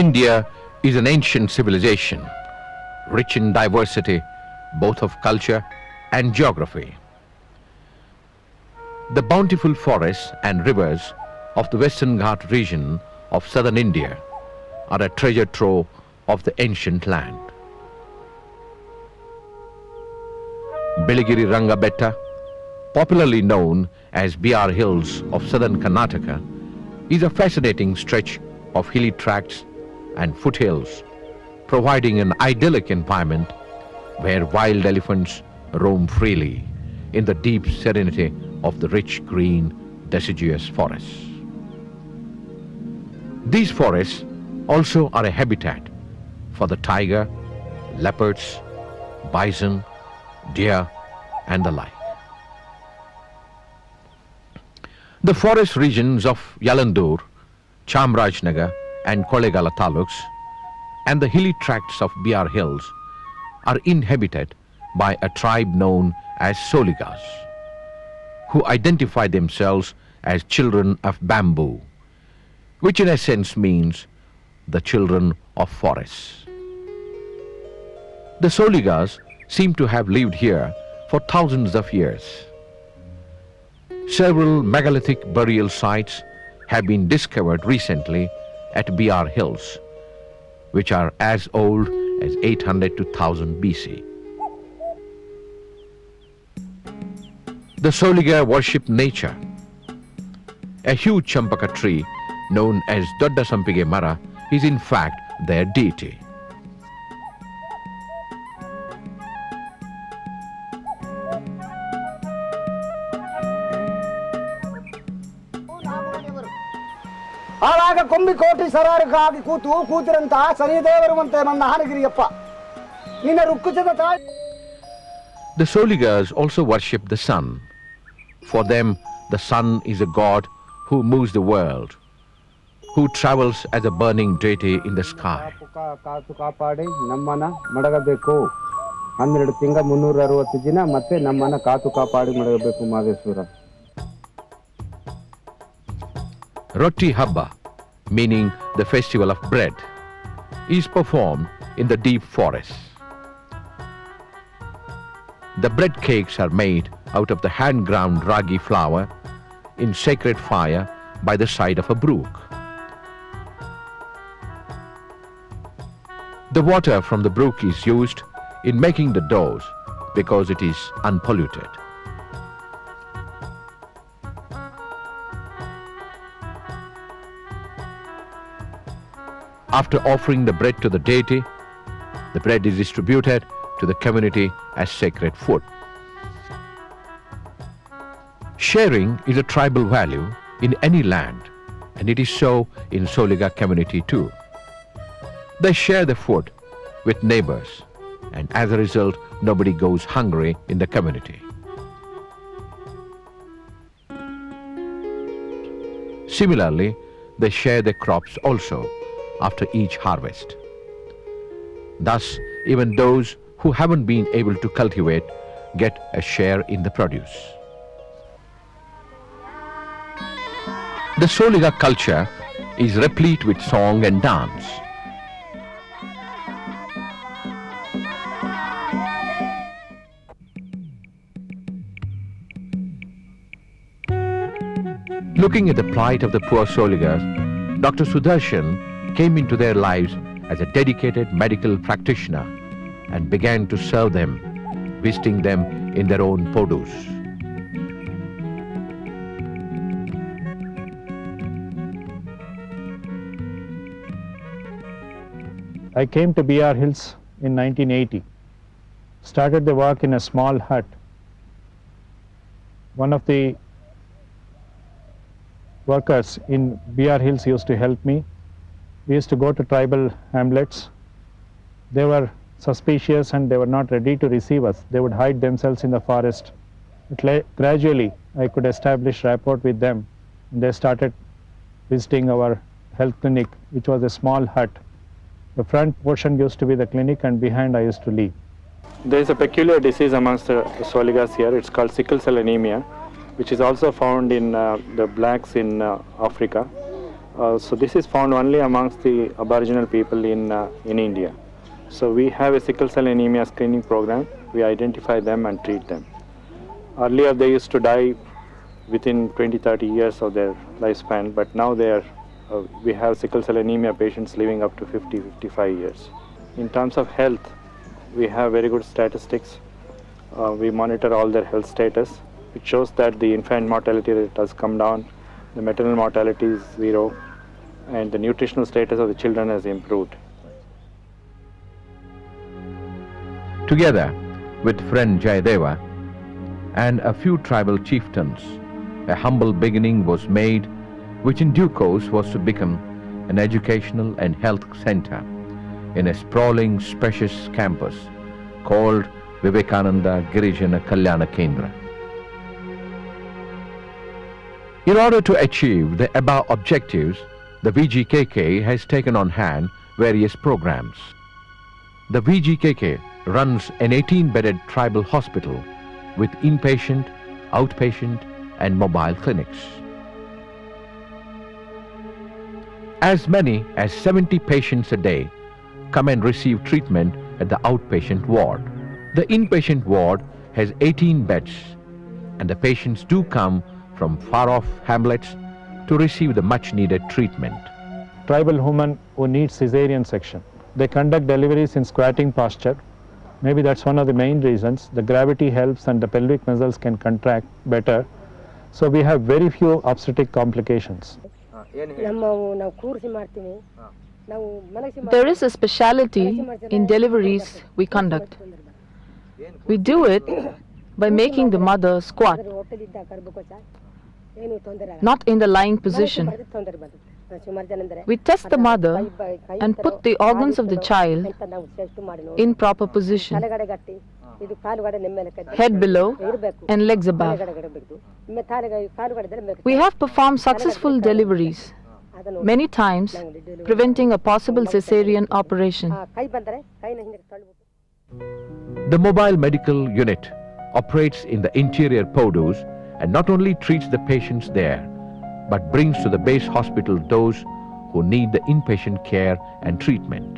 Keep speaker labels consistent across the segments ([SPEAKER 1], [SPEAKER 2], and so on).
[SPEAKER 1] India is an ancient civilization, rich in diversity, both of culture and geography. The bountiful forests and rivers of the Western Ghat region of southern India are a treasure trove of the ancient land. Biligiri Ranga Betta, popularly known as BR Hills of southern Karnataka, is a fascinating stretch of hilly tracts and foothills, providing an idyllic environment where wild elephants roam freely in the deep serenity of the rich green deciduous forests. These forests also are a habitat for the tiger, leopards, bison, deer and the like. The forest regions of Yalandur, Chamrajnagar and Kolegala taluks and the hilly tracts of BR Hills are inhabited by a tribe known as Soligas, who identify themselves as children of bamboo, which in essence means the children of forests. The Soligas seem to have lived here for thousands of years. Several megalithic burial sites have been discovered recently at BR Hills, which are as old as 800 to 1000 BC. The Soliga worship nature. A huge champaka tree known as Dodda Sampige Mara is in fact their deity.
[SPEAKER 2] ಆವಾಗ Kombi ಕೋಟಿ ಸರಾರಕ್ಕಾಗಿ ಕೂತಿರಂತಹ ಶನಿದೇವರುವಂತೆ ನನ್ನ ಹಾನಗಿರಿಯಪ್ಪ ನಿನ್ನ ರುಕ್ಕುಚದ ತಾಯಿ.
[SPEAKER 1] The Soligas also worship the sun. For them, the sun is a god who moves the world, who travels as a burning deity in the sky.
[SPEAKER 2] ಕಾತು ಕಾಪಾಡಿ ನಮ್ಮನ್ನ ಮಡಗಬೇಕು 12 ತಿಂಗ 360 ದಿನ ಮತ್ತೆ ನಮ್ಮನ್ನ ಕಾತು ಕಾಪಾಡಿ ಮಡಗಬೇಕು Madeshwara.
[SPEAKER 1] Roti Habba, meaning the festival of bread, is performed in the deep forest. The bread cakes are made out of the hand-ground ragi flour in sacred fire by the side of a brook. The water from the brook is used in making the doughs because it is unpolluted. After offering the bread to the deity, the bread is distributed to the community as sacred food. Sharing is a tribal value in any land, and it is so in Soliga community too. They share the food with neighbors, and as a result, nobody goes hungry in the community. Similarly, they share their crops also after each harvest. Thus, even those who haven't been able to cultivate get a share in the produce. The Soliga culture is replete with song and dance. Looking at the plight of the poor Soligas, Dr. Sudarshan came into their lives as a dedicated medical practitioner and began to serve them, visiting them in their own podus.
[SPEAKER 3] I came to BR Hills in 1980, started the work in a small hut. One of the workers in BR Hills used to help me. We used to go to tribal hamlets. They were suspicious and they were not ready to receive us. They would hide themselves in the forest. But gradually, I could establish rapport with them. They started visiting our health clinic, which was a small hut. The front portion used to be the clinic and behind I used to live. There is a peculiar disease amongst the Soligas here. It's called sickle cell anemia, which is also found in the blacks in Africa. So this is found only amongst the Aboriginal people in India. So we have a sickle cell anemia screening program. We identify them and treat them. Earlier they used to die within 20-30 years of their lifespan, but now we have sickle cell anemia patients living up to 50-55 years. In terms of health, we have very good statistics. We monitor all their health status. It shows that the infant mortality rate has come down, the maternal mortality is 0, and the nutritional status of the children has improved.
[SPEAKER 1] Together with friend Jayadeva and a few tribal chieftains, a humble beginning was made, which in due course was to become an educational and health center in a sprawling, spacious campus called Vivekananda Girijana Kalyana Kendra. In order to achieve the above objectives, the VGKK has taken on hand various programs. The VGKK runs an 18-bedded tribal hospital with inpatient, outpatient and mobile clinics. As many as 70 patients a day come and receive treatment at the outpatient ward. The inpatient ward has 18 beds and the patients do come from far-off hamlets to receive the much-needed treatment.
[SPEAKER 3] Tribal women who need cesarean section, they conduct deliveries in squatting posture. Maybe that's one of the main reasons. The gravity helps and the pelvic muscles can contract better. So we have very few obstetric complications.
[SPEAKER 4] There is a speciality in deliveries we conduct. We do it by making the mother squat, not in the lying position. We test the mother and put the organs of the child in proper position, head below and legs above. We have performed successful deliveries, many times preventing a possible cesarean operation.
[SPEAKER 1] The mobile medical unit operates in the interior PODUs and not only treats the patients there, but brings to the base hospital those who need the inpatient care and treatment.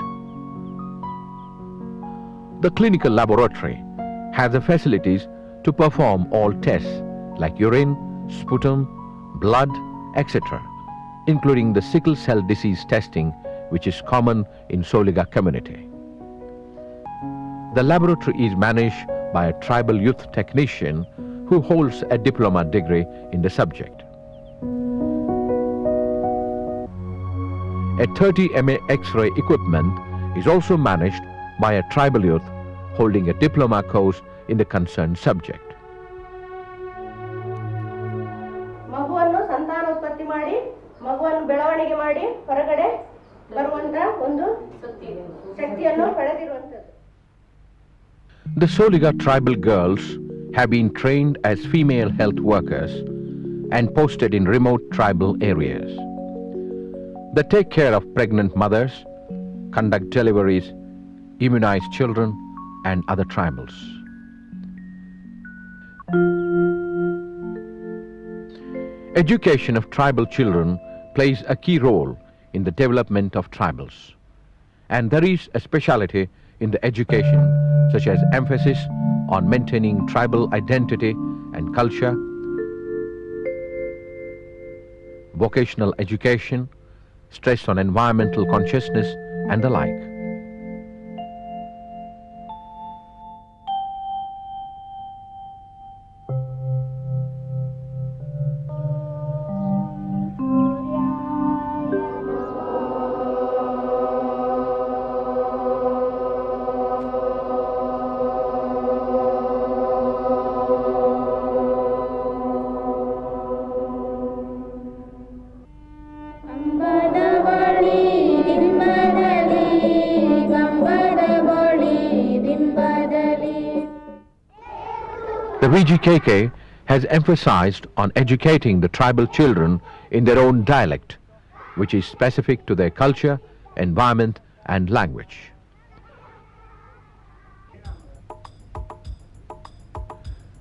[SPEAKER 1] The clinical laboratory has the facilities to perform all tests like urine, sputum, blood, etc., including the sickle cell disease testing, which is common in Soliga community. The laboratory is managed by a tribal youth technician who holds a diploma degree in the subject. A 30 MA X-ray equipment is also managed by a tribal youth holding a diploma course in the concerned subject. The Soliga tribal girls have been trained as female health workers and posted in remote tribal areas. They take care of pregnant mothers, conduct deliveries, immunize children and other tribals. Education of tribal children plays a key role in the development of tribals. And there is a speciality in the education, such as emphasis on maintaining tribal identity and culture, vocational education, stress on environmental consciousness and the like. The VGKK has emphasized on educating the tribal children in their own dialect, which is specific to their culture, environment and language.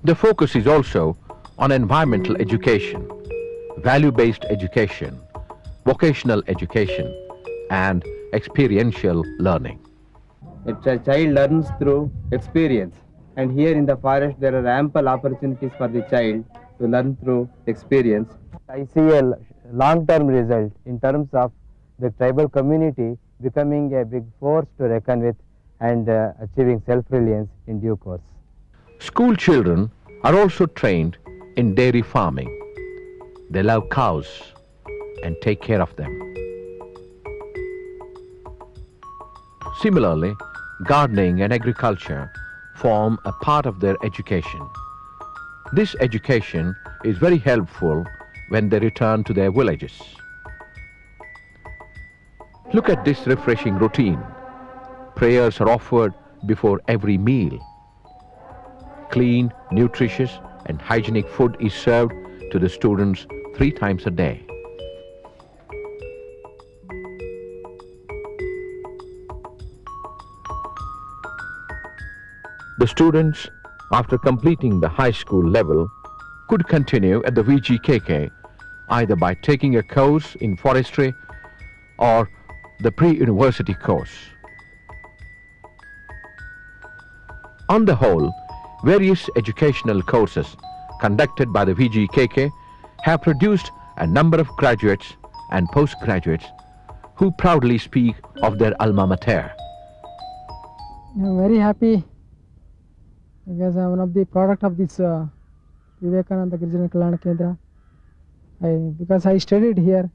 [SPEAKER 1] The focus is also on environmental education, value-based education, vocational education, and experiential learning.
[SPEAKER 2] A child learns through experience, and here in the forest there are ample opportunities for the child to learn through experience. I see a long-term result in terms of the tribal community becoming a big force to reckon with and achieving self-reliance in due course.
[SPEAKER 1] School children are also trained in dairy farming. They love cows and take care of them. Similarly, gardening and agriculture form a part of their education. This education is very helpful when they return to their villages. Look at this refreshing routine. Prayers are offered before every meal. Clean, nutritious, and hygienic food is served to the students 3 times a day. The students, after completing the high school level, could continue at the VGKK either by taking a course in forestry or the pre-university course. On the whole, various educational courses conducted by the VGKK have produced a number of graduates and postgraduates who proudly speak of their alma mater.
[SPEAKER 5] I'm very happy because I'm one of the product of this Vivekananda Girijana Kalyana Kendra. Because I studied here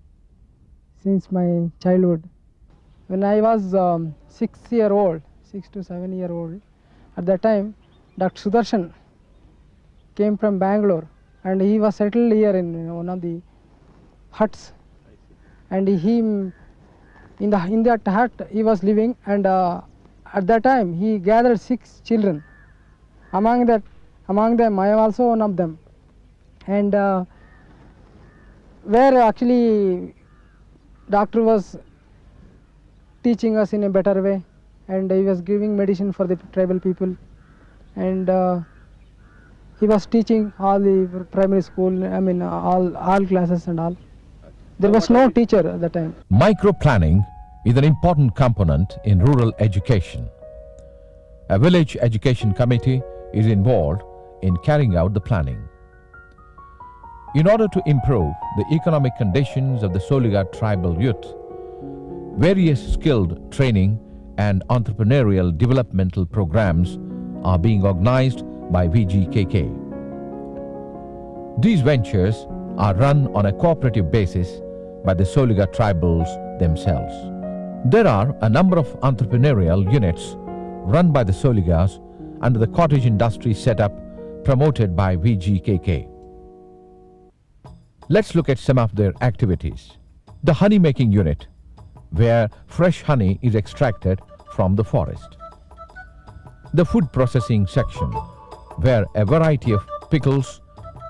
[SPEAKER 5] since my childhood. When I was 6 to 7 year old, at that time Dr. Sudarshan came from Bangalore and he was settled here in one of the huts, and he in that hut he was living, and at that time he gathered 6 children. Among them I am also one of them, and where actually doctor was teaching us in a better way, and he was giving medicine for the tribal people, and he was teaching all the primary school, I mean all classes and all. There was no teacher at the time.
[SPEAKER 1] Micro-planning is an important component in rural education. A village education committee is involved in carrying out the planning. In order to improve the economic conditions of the Soliga tribal youth, various skilled training and entrepreneurial developmental programs are being organized by VGKK. These ventures are run on a cooperative basis by the Soliga tribals themselves. There are a number of entrepreneurial units run by the Soligas under the cottage industry setup promoted by VGKK. Let's look at some of their activities. The honey making unit, where fresh honey is extracted from the forest. The food processing section, where a variety of pickles,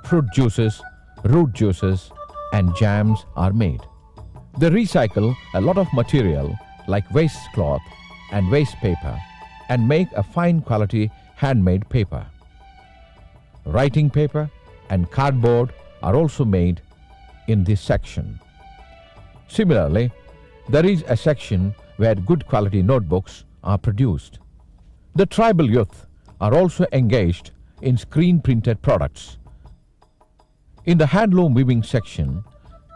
[SPEAKER 1] fruit juices, root juices, and jams are made. They recycle a lot of material like waste cloth and waste paper and make a fine quality handmade paper. Writing paper and cardboard are also made in this section. Similarly, there is a section where good quality notebooks are produced. The tribal youth are also engaged in screen printed products. In the handloom weaving section,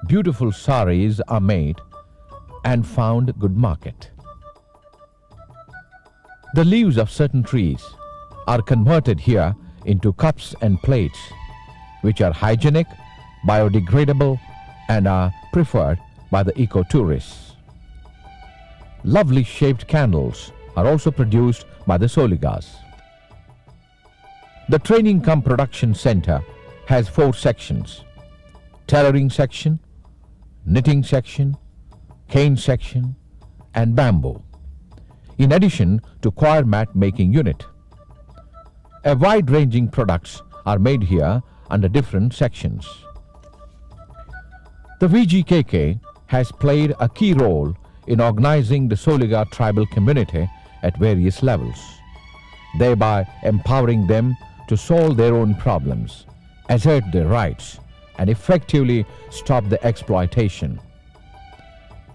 [SPEAKER 1] beautiful saris are made and found good market. The leaves of certain trees are converted here into cups and plates, which are hygienic, biodegradable, and are preferred by the eco-tourists. Lovely shaped candles are also produced by the Soligas. The Training cum Production Center has 4 sections: tailoring section, knitting section, cane section, and bamboo, in addition to coir mat making unit. A wide-ranging products are made here under different sections. The VGKK has played a key role in organizing the Soliga tribal community at various levels, thereby empowering them to solve their own problems, assert their rights, and effectively stop the exploitation.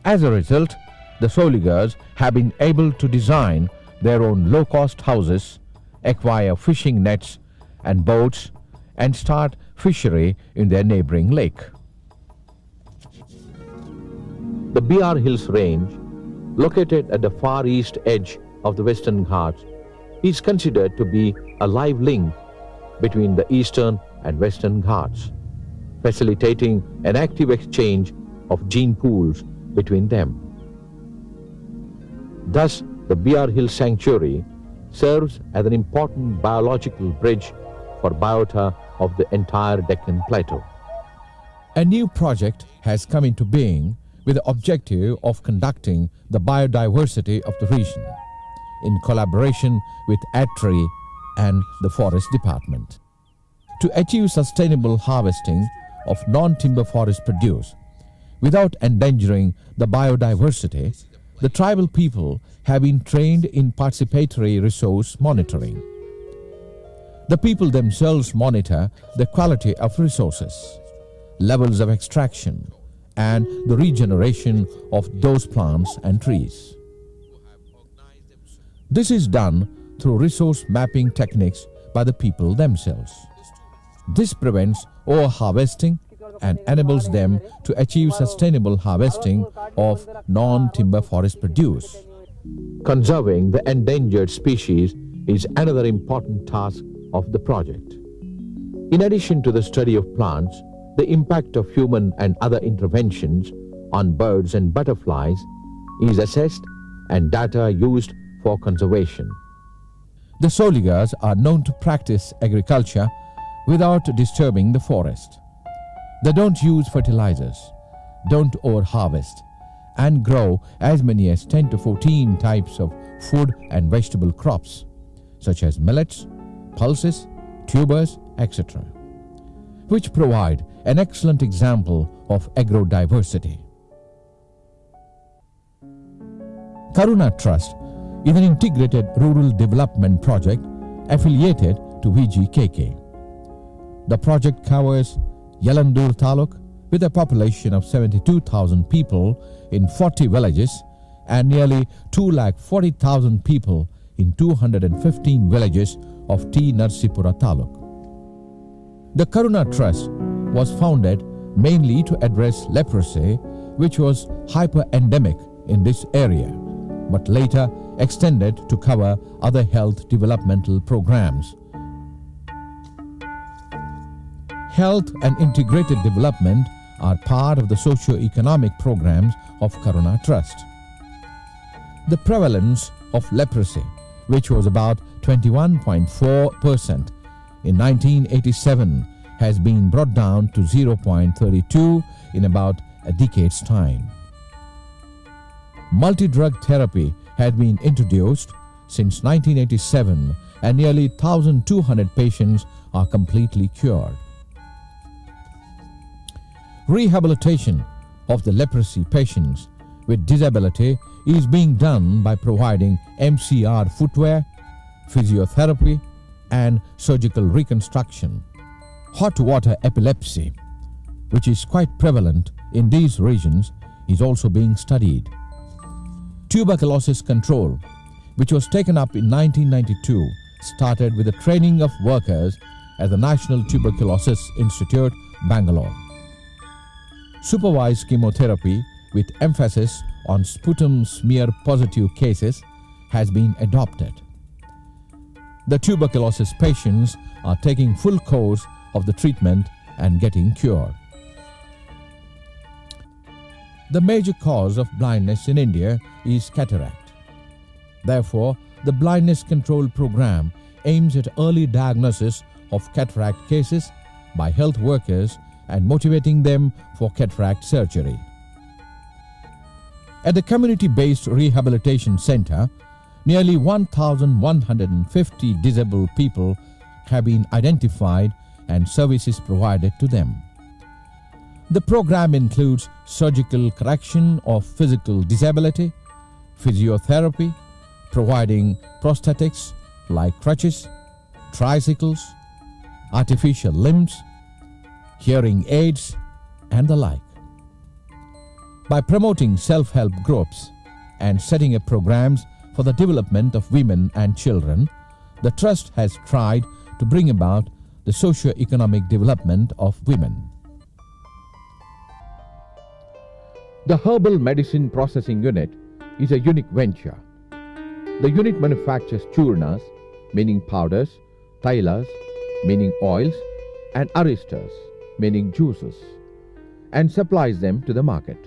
[SPEAKER 1] As a result, the Soligas have been able to design their own low-cost houses, acquire fishing nets and boats, and start fishery in their neighboring lake. The BR Hills range, located at the far east edge of the Western Ghats, is considered to be a live link between the Eastern and Western Ghats, facilitating an active exchange of gene pools between them. Thus, the BR Hill Sanctuary serves as an important biological bridge for biota of the entire Deccan Plateau. A new project has come into being with the objective of conducting the biodiversity of the region in collaboration with ATRI and the Forest Department. To achieve sustainable harvesting of non-timber forest produce without endangering the biodiversity, the tribal people have been trained in participatory resource monitoring. The people themselves monitor the quality of resources, levels of extraction, and the regeneration of those plants and trees. This is done through resource mapping techniques by the people themselves. This prevents over-harvesting and enables them to achieve sustainable harvesting of non-timber forest produce. Conserving the endangered species is another important task of the project. In addition to the study of plants, the impact of human and other interventions on birds and butterflies is assessed and data used for conservation. The Soligas are known to practice agriculture without disturbing the forest. They don't use fertilizers, don't over-harvest, and grow as many as 10 to 14 types of food and vegetable crops, such as millets, pulses, tubers, etc., which provide an excellent example of agrodiversity. Karuna Trust is an integrated rural development project affiliated to VGKK. The project covers Yalandur Taluk with a population of 72,000 people in 40 villages and nearly 240,000 people in 215 villages of T. Narsipura Taluk. The Karuna Trust was founded mainly to address leprosy, which was hyper-endemic in this area, but later extended to cover other health developmental programs. Health and integrated development are part of the socio-economic programs of Karuna Trust. The prevalence of leprosy, which was about 21.4% in 1987, has been brought down to 0.32 in about a decade's time. Multi-drug therapy had been introduced since 1987 and nearly 1,200 patients are completely cured. Rehabilitation of the leprosy patients with disability is being done by providing MCR footwear, physiotherapy, and surgical reconstruction. Hot water epilepsy, which is quite prevalent in these regions, is also being studied. Tuberculosis control, which was taken up in 1992, started with the training of workers at the National Tuberculosis Institute, Bangalore. Supervised chemotherapy with emphasis on sputum smear positive cases has been adopted. The tuberculosis patients are taking full course of the treatment and getting cured. The major cause of blindness in India is cataract. Therefore, the blindness control program aims at early diagnosis of cataract cases by health workers and motivating them for cataract surgery. At the community-based rehabilitation center, nearly 1,150 disabled people have been identified and services provided to them. The program includes surgical correction of physical disability, physiotherapy, providing prosthetics like crutches, tricycles, artificial limbs, hearing aids, and the like. By promoting self-help groups and setting up programs for the development of women and children, the Trust has tried to bring about the socio-economic development of women. The Herbal Medicine Processing Unit is a unique venture. The unit manufactures churnas, meaning powders, tailas, meaning oils, and aristas, meaning juices, and supplies them to the market.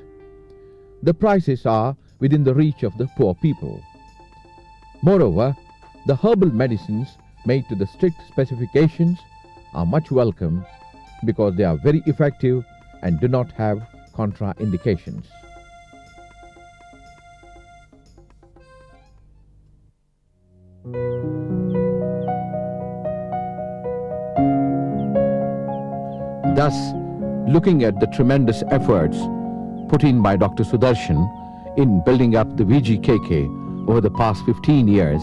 [SPEAKER 1] The prices are within the reach of the poor people. Moreover, the herbal medicines made to the strict specifications are much welcome because they are very effective and do not have contraindications. Thus, looking at the tremendous efforts put in by Dr. Sudarshan in building up the VGKK over the past 15 years,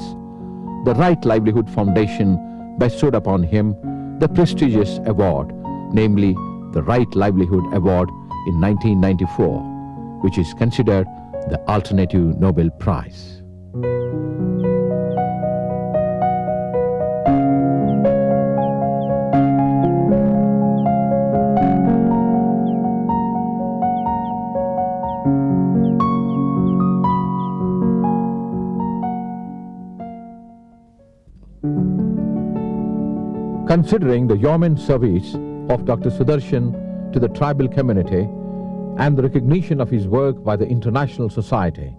[SPEAKER 1] the Right Livelihood Foundation bestowed upon him the prestigious award, namely the Right Livelihood Award in 1994, which is considered the Alternative Nobel Prize. Considering the yeoman service of Dr. Sudarshan to the tribal community and the recognition of his work by the international society,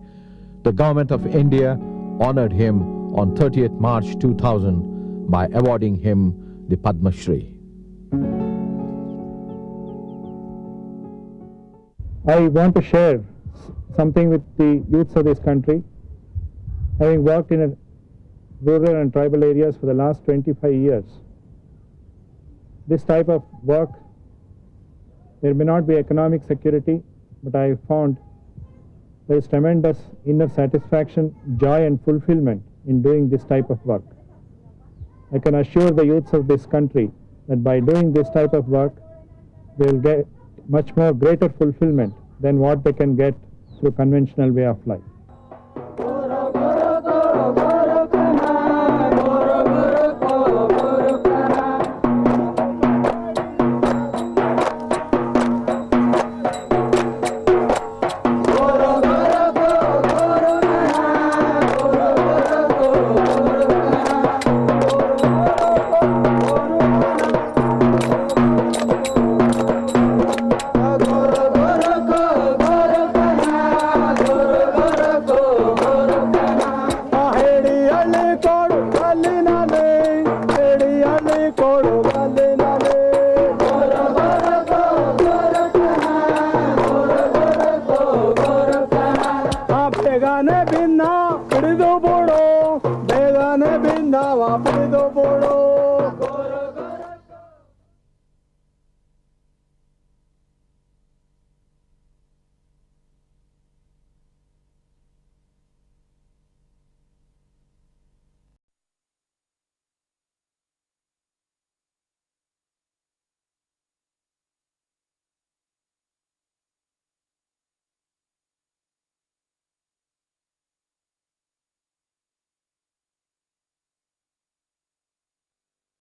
[SPEAKER 1] the Government of India honored him on 30th March 2000 by awarding him the Padma Shri.
[SPEAKER 3] I want to share something with the youths of this country. Having worked in rural and tribal areas for the last 25 years, this type of work, there may not be economic security, but I found there is tremendous inner satisfaction, joy and fulfillment in doing this type of work. I can assure the youths of this country that by doing this type of work, they will get much more greater fulfillment than what they can get through conventional way of life.
[SPEAKER 2] Begane binna pidido bodo, begane binna wa pidido bodo.